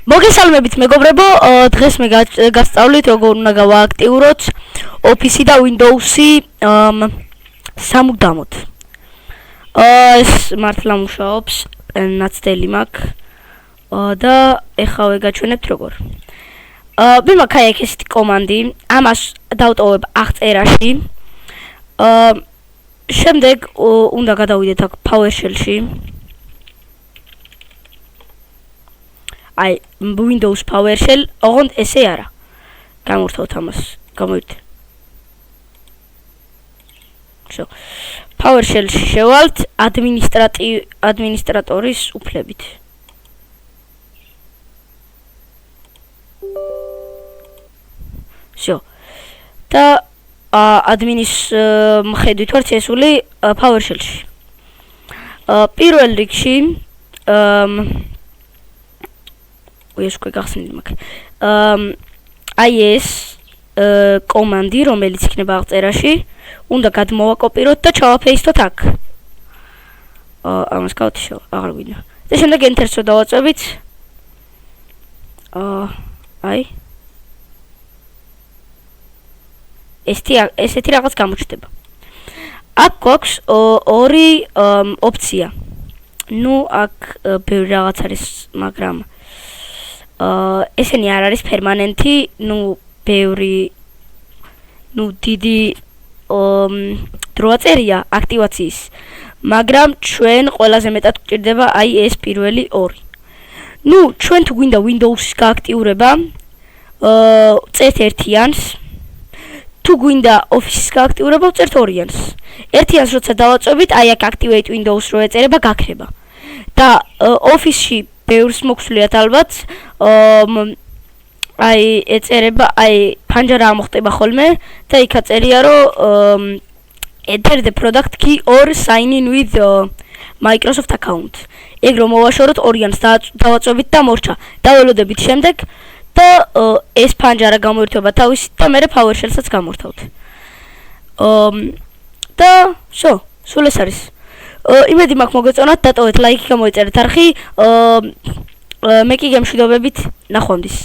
მოგესალმებით მეგობრებო, დღეს მე გასწავლით როგორ უნდა გავააქტიუროთ Office და Windows-ი სამუდამოდ. ეს მართლა მუშაობს, ნაცდელი მაქვს და ეხლა ვეგაჩვენებთ როგორ. მე მაქვს აი ესეთი კომანდი, ამას დავტოვებ აღწერაში. შემდეგ უნდა გადავიდეთ აქ PowerShell-ში. აი Windows PowerShell, ოღონდ ესე არა. გამორთავთ ამას, გამოვიდეთ. Всё. PowerShell-ში შევალთ ადმინისტრატორის უფლებით. Всё. და ადმინის მხედვით ვარ წესული PowerShell-ში. პირველ რიგში ეს უკვე გახსნილი მაქვს. აი ეს კომანდი, რომელიც იქნება აღწერაში, უნდა გადმოვაკოპიროთ და ჩავაფეისტოთ აქ. ამას გავთიშო, აღარ გვინდა. და შემდეგ Enter-ს დავაწვევით. აი ესეთი რაღაც გამოჩნდება. აქ გვაქვს ორი ოფცია. ნუ აქ ბევრი რაღაც არის, მაგრამ ესენი არ არის პერმანენტი, დიდი დროაწერია აქტივაციის, მაგრამ ჩვენ ყველაზე მეტად გვჭირდება აი ეს პირველი ორი. ჩვენ თუ გვინდა Windows-ის გააქტიურება, წერთ ერთიანს, თუ გვინდა Office-ის გააქტიურება, წერთ ორიანს. ერთიანს როცა დავაწვევით, აი აქ Activate Windows რო ეწერება, გაქრება. და Office-ში ბევრს მოგვსულიათ ალბათ, აი ეწერება, აი ფანჯარა ამოხტება ხოლმე და იქ აწერია რომ enter the product key or sign in with Microsoft account. ეგ რომ მოვაშოროთ ორიანს დავაწვევით და მორჩა. დაველოდებით შემდეგ და ეს ფანჯარა გამოირთვება თავისით და მე PowerShell-საც გამორთავთ. და სულ ეს არის. იმედი მაქვს მოგეწონათ, დატოვეთ ლაიქი, გამოიწერეთ არხი. მე კი გემშვიდობებით, ნახვამდის.